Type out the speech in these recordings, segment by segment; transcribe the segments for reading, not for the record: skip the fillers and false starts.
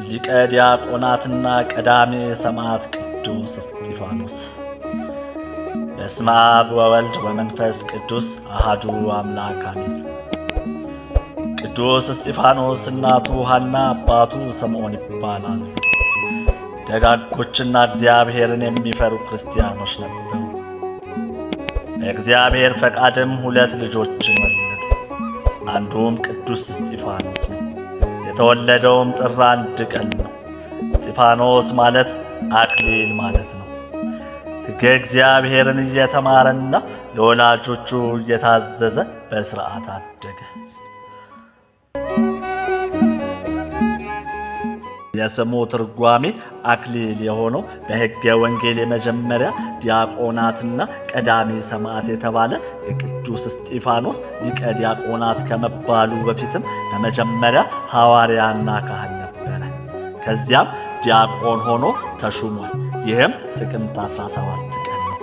ሊቀ ዲያቆናትና ቀዳሜ ሰማዕት ቅዱስ እስጢፋኖስ። በስመ አብ ወወልድ ወመንፈስ ቅዱስ አሐዱ አምላክ አሜን። ቅዱስ እስጢፋኖስ እናቱ ሐና አባቱ ስምዖን ይባላል። ደጋጎችና እግዚአብሔርን የሚፈሩ ክርስቲያኖች ነበሩ። በእግዚአብሔር ፈቃድም 2 ልጆችን ወለዱ። አንዱም ቅዱስ እስጢፋኖስ ነው። የተወለደውም ጥር 1 ቀን ነው። እስጢፋኖስ ማለት አክሊል ማለት ነው። ሕገ እግዚአብሔርን እየተማረና ለወላጆቹ እየታዘዘ በሥርዓት አደገ። የስሙ ትርጓሜ አክሊል የሆነው በሕገ ወንጌል የመጀመሪያ ዲያቆናትና ቀዳሜ ሰማዕት የተባለ የቅዱስ እስጢፋኖስ ሊቀ ዲያቆናት ከመባሉ በፊትም በመጀመሪያ ሐዋርያና ካህን ነበረ። ከዚያም ዲያቆን ሆኖ ተሹሟል። ይህም ጥቅምት 17 ቀን ነው።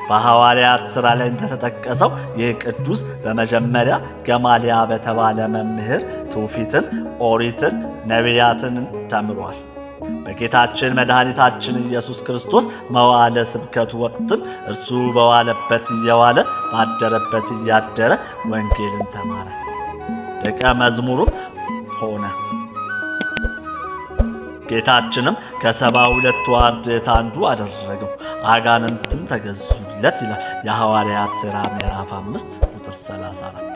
በሐዋርያት ሥራ ላይ እንደተጠቀሰው ይህ ቅዱስ በመጀመሪያ ገማልያ በተባለ መምህር ትውፊትን፣ ኦሪትን፣ ነቢያትን ተምሯል። በጌታችን መድኃኒታችን ኢየሱስ ክርስቶስ መዋዕለ ስብከቱ ወቅትም እርሱ በዋለበት እየዋለ ባደረበት እያደረ ወንጌልን ተማረ። ደቀ መዝሙሩም ሆነ። ጌታችንም ከ72 አርድእት አንዱ አደረገው። አጋንንትም ተገዙለት ይላል የሐዋርያት ሥራ ምዕራፍ 5 ቁጥር 34።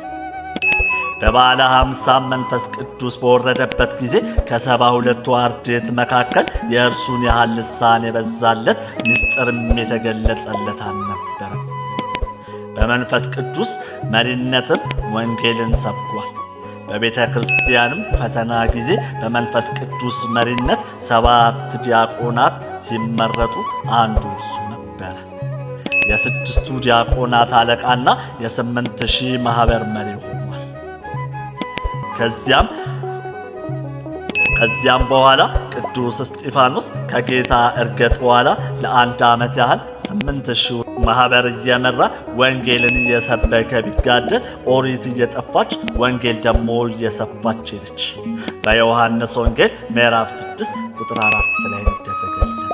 በበዓለ ኀምሳም መንፈስ ቅዱስ በወረደበት ጊዜ ከ72 አርድእት መካከል የእርሱን ያህል ልሳን የበዛለት ምስጢርም የተገለጸለት አልነበረም። በመንፈስ ቅዱስ መሪነትም ወንጌልን ሰብኳል። በቤተ ክርስቲያንም ፈተና ጊዜ በመንፈስ ቅዱስ መሪነት 7 ዲያቆናት ሲመረጡ አንዱ እርሱ ነበረ። የ6ቱ ዲያቆናት አለቃና የ8000 ማህበር መሪ ሆኗል። ከዚያም በኋላ ቅዱስ እስጢፋኖስ ከጌታ ዕርገት በኋላ ለ1 ዓመት ያህል 8000 ማህበር እየመራ ወንጌልን እየሰበከ ቢጋደል ኦሪት እየጠፋች ወንጌል ደግሞ እየሰፋች ሄደች። በዮሐንስ ወንጌል ምዕራፍ 6 ቁጥር 4 ላይ እንደተገለጸ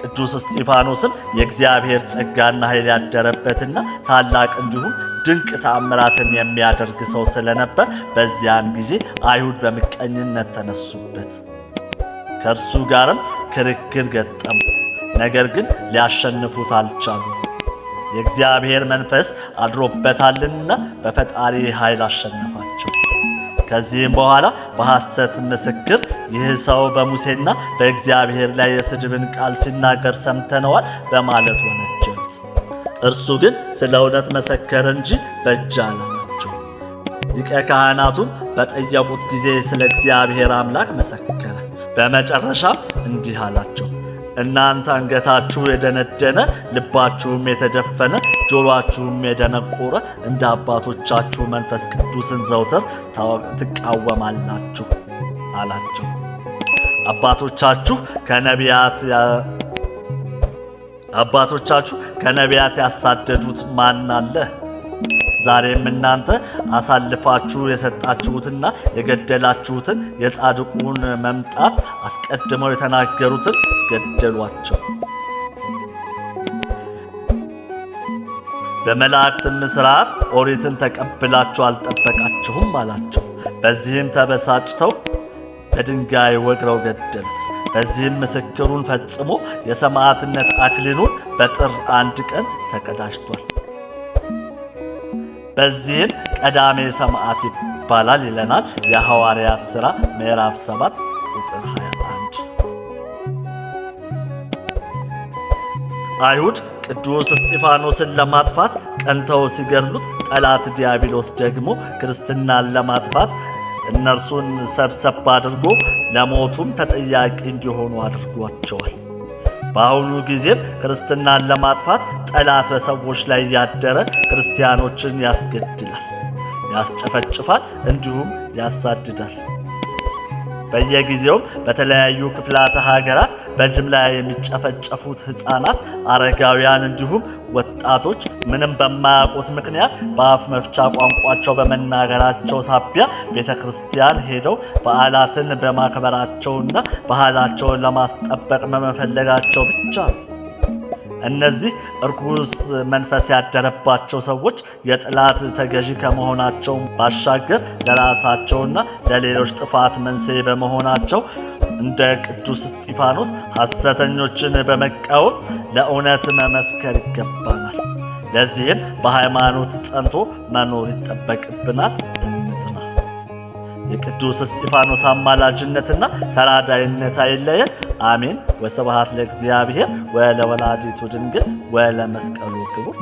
ቅዱስ እስጢፋኖስም የእግዚአብሔር ጸጋና ኃይል ያደረበትና ታላቅ እንዲሁም ድንቅ ተአምራትን የሚያደርግ ሰው ስለነበር በዚያን ጊዜ አይሁድ በምቀኝነት ተነሱበት። ከእርሱ ጋርም ክርክር ገጠሙ። ነገር ግን ሊያሸንፉት አልቻሉም። የእግዚአብሔር መንፈስ አድሮበታልና በፈጣሪ ኃይል አሸነፋቸው። ከዚህም በኋላ በሐሰት ምስክር ይህ ሰው በሙሴና በእግዚአብሔር ላይ የስድብን ቃል ሲናገር ሰምተነዋል በማለት ወነጀሉት። እርሱ ግን ስለ እውነት መሰከረ እንጂ በእጅ አላላቸው። ሊቀ ካህናቱን በጠየቁት ጊዜ ስለ እግዚአብሔር አምላክ መሰከረ። በመጨረሻም እንዲህ አላቸው፣ እናንተ አንገታችሁ የደነደነ ልባችሁም የተደፈነ ጆሮአችሁም የደነቆረ እንደ አባቶቻችሁ መንፈስ ቅዱስን ዘውትር ትቃወማላችሁ አላቸው። አባቶቻችሁ ከነቢያት ያሳደዱት ማን አለ? ዛሬም እናንተ አሳልፋችሁ የሰጣችሁትና የገደላችሁትን የጻድቁን መምጣት አስቀድመው የተናገሩትን ገደሏቸው። በመላእክትም ሥርዓት ኦሪትን ተቀብላችሁ አልጠበቃችሁም አላቸው። በዚህም ተበሳጭተው በድንጋይ ወግረው ገደሉት። በዚህም ምስክሩን ፈጽሞ የሰማዕትነት አክሊሉን በጥር 1 ቀን ተቀዳጅቷል። በዚህም ቀዳሜ ሰማዕት ይባላል ይለናል የሐዋርያት ሥራ ምዕራፍ 7 ቁጥር 21። አይሁድ ቅዱስ እስጢፋኖስን ለማጥፋት ቀንተው ሲገድሉት፣ ጠላት ዲያብሎስ ደግሞ ክርስትናን ለማጥፋት እነርሱን ሰብሰብ አድርጎ ለሞቱም ተጠያቂ እንዲሆኑ አድርጓቸዋል። በአሁኑ ጊዜም ክርስትናን ለማጥፋት ጠላት በሰዎች ላይ ያደረ ክርስቲያኖችን ያስገድላል፣ ያስጨፈጭፋል፣ እንዲሁም ያሳድዳል። በየጊዜውም በተለያዩ ክፍላተ ሀገራት በጅምላ የሚጨፈጨፉት ሕፃናት፣ አረጋውያን እንዲሁም ወጣቶች ምንም በማያውቁት ምክንያት በአፍ መፍቻ ቋንቋቸው በመናገራቸው ሳቢያ ቤተ ክርስቲያን ሄደው በዓላትን በማክበራቸውና ባህላቸውን ለማስጠበቅ በመፈለጋቸው ብቻ ነው። እነዚህ እርኩስ መንፈስ ያደረባቸው ሰዎች የጠላት ተገዢ ከመሆናቸው ባሻገር ለራሳቸውና ለሌሎች ጥፋት መንስኤ በመሆናቸው እንደ ቅዱስ እስጢፋኖስ ሐሰተኞችን በመቃወም ለእውነት መመስከር ይገባናል። ለዚህም በሃይማኖት ጸንቶ መኖር ይጠበቅብናል። እንጽና። የቅዱስ እስጢፋኖስ አማላጅነትና ተራዳይነት አይለየን። አሜን። ወስብሐት ለእግዚአብሔር ወለወላዲቱ ድንግል ወለመስቀሉ ክቡር።